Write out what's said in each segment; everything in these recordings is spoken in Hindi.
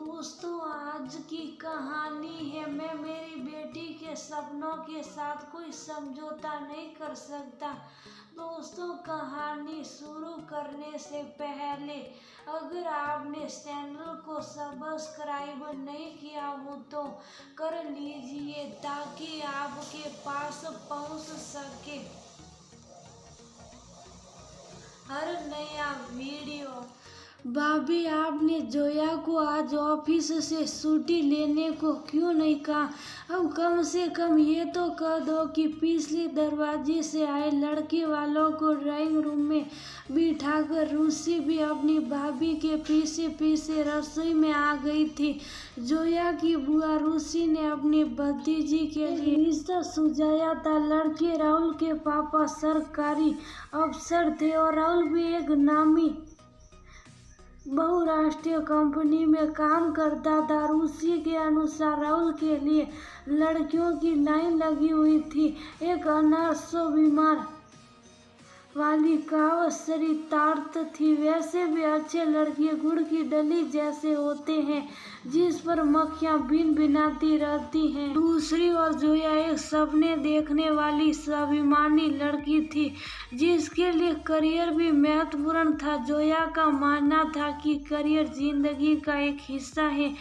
दोस्तों, आज की कहानी है मैं मेरी बेटी के सपनों के साथ कोई समझौता नहीं कर सकता। दोस्तों, कहानी शुरू करने से पहले अगर आपने चैनल को सब्सक्राइब नहीं किया हो तो कर लीजिए ताकि आपके पास पहुंच सके हर नया वीडियो। भाभी, आपने जोया को आज ऑफिस से छुट्टी लेने को क्यों नहीं कहा? अब कम से कम ये तो कह दो कि पिछले दरवाजे से आए लड़के वालों को ड्राइंग रूम में बिठाकर रूसी भी अपनी भाभी के पीछे पीछे रसोई में आ गई थी। जोया की बुआ रूसी ने अपनी भतीजी के लिए रिश्ता सुझाया था। लड़के राहुल के पापा सरकारी अफसर थे और राहुल भी एक नामी बहुराष्ट्रीय कंपनी में काम करता था। रूसी के अनुसार राहुल के लिए लड़कियों की लाइन लगी हुई थी। एक अनाथ सौ बीमार वाली कहावत चरितार्थ थी। वैसे भी अच्छे लड़के गुड़ की डली जैसे होते हैं जिस पर मक्खियां भिन भिनाती रहती हैं। दूसरी ओर जोया एक सपने देखने वाली स्वाभिमानी लड़की थी जिसके लिए करियर भी महत्वपूर्ण था। जोया का मानना था कि करियर जिंदगी का एक हिस्सा है,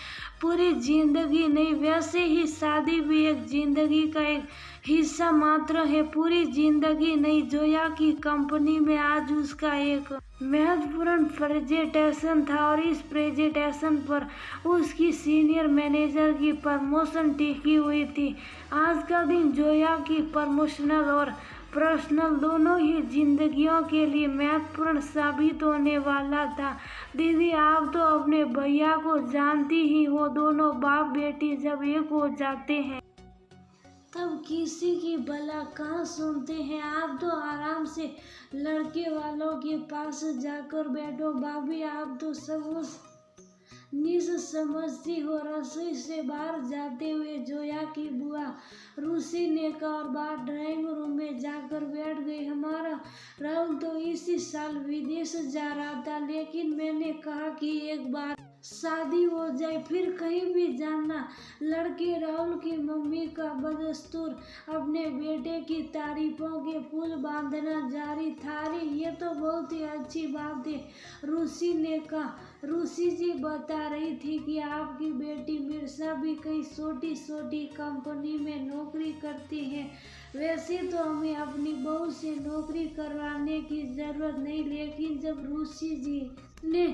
पूरी जिंदगी नहीं। वैसे ही शादी भी एक जिंदगी का एक हिस्सा मात्र है, पूरी जिंदगी नहीं। जोया की कंपनी में आज उसका एक महत्वपूर्ण प्रेजेंटेशन था और इस प्रेजेंटेशन पर उसकी सीनियर मैनेजर की प्रमोशन टिकी हुई थी। आज का दिन जोया की प्रमोशनल और पर्सनल दोनों ही जिंदगियों के लिए महत्वपूर्ण साबित होने वाला था। दीदी, आप तो अपने भैया को जानती ही हो, दोनों बाप बेटी जब एक हो जाते हैं तब किसी की भला कहाँ सुनते हैं। आप तो आराम से लड़के वालों के पास जाकर बैठो। भाभी, आप तो सब निस समझती हो। रसोई से बाहर जाते हुए जोया की बुआ रूसी ने कहा और बाहर ड्राइंग रूम में जाकर बैठ गई। हमारा राहुल तो इसी साल विदेश जा रहा था, लेकिन मैंने कहा कि एक बार शादी हो जाए फिर कहीं भी जाना। लड़के राहुल की मम्मी का बदस्तूर अपने बेटे की तारीफों के पुल बांधना जारी था। अरे, ये तो बहुत ही अच्छी बात है, रूसी ने कहा। रूसी जी बता रही थी कि आपकी बेटी मिर्जा भी कई छोटी छोटी कंपनी में नौकरी करती है। वैसे तो हमें अपनी बहू से नौकरी करवाने की जरूरत नहीं, लेकिन जब रूसी जी ने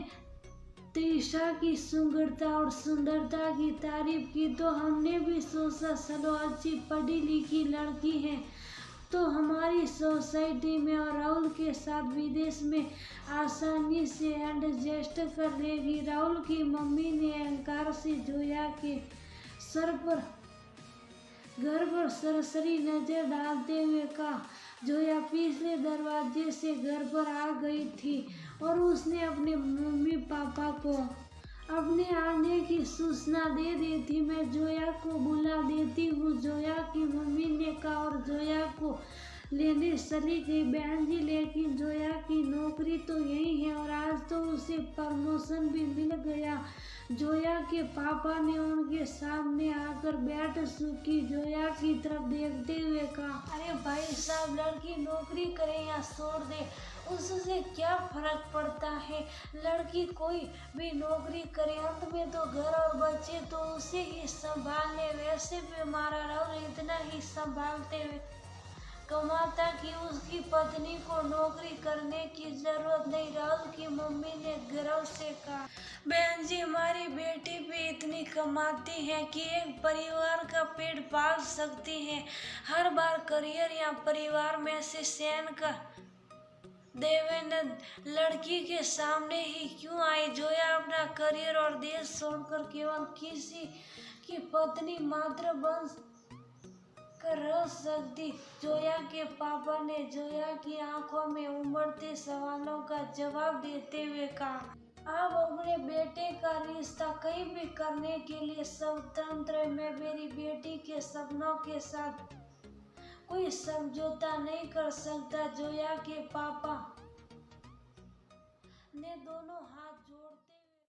त्रिशा की सुंदरता और सुंदरता की तारीफ की तो हमने भी सोचा चलो अच्छी पढ़ी लिखी लड़की है तो हमारी सोसाइटी में और राहुल के साथ विदेश में आसानी से एडजस्ट कर लेगी। राहुल की मम्मी ने अहंकार से जोया के सर पर घर पर सरसरी नजर डालते हुए कहा। जोया पिछले दरवाजे से घर पर आ गई थी और उसने अपने मम्मी पापा को अपने आने की सूचना दे दी थी। मैं जोया को बुला देती हूँ, जोया की मम्मी ने कहा और जोया को लेने चली गई। बहन जी, लेकिन जोया की नौकरी तो यही है और आज तो उसे प्रमोशन भी मिल गया। जोया के पापा ने उनके सामने आकर बैठ चुकी जोया की तरफ देखते हुए कहा, अरे भाई साहब, लड़की नौकरी करे या छोड़ दे उससे क्या फर्क पड़ता है। लड़की कोई भी नौकरी करे, अंत में तो घर और बच्चे तो उसे ही संभालने। वैसे भी हमारा राहुल इतना ही संभालते हुए कमाता कि उसकी पत्नी को नौकरी करने की जरूरत नहीं। राहुल की मम्मी ने गर्व से कहा, बहन जी, हमारी बेटी भी इतनी कमाती है कि एक परिवार का पेट पाल सकती है। हर बार करियर या परिवार में से चयन कर देवेंद्र लड़की के सामने ही क्यों आई। जोया अपना करियर और देश छोड़कर केवल किसी की पत्नी मात्र बन कर रह सकती। जोया के पापा ने जोया की आंखों में उमड़ते सवालों का जवाब देते हुए कहा, आप अपने बेटे का रिश्ता कहीं भी करने के लिए स्वतंत्र है। मैं मेरी बेटी के सपनों के साथ कोई समझौता नहीं कर सकता। जोया के पापा ने दोनों हाथ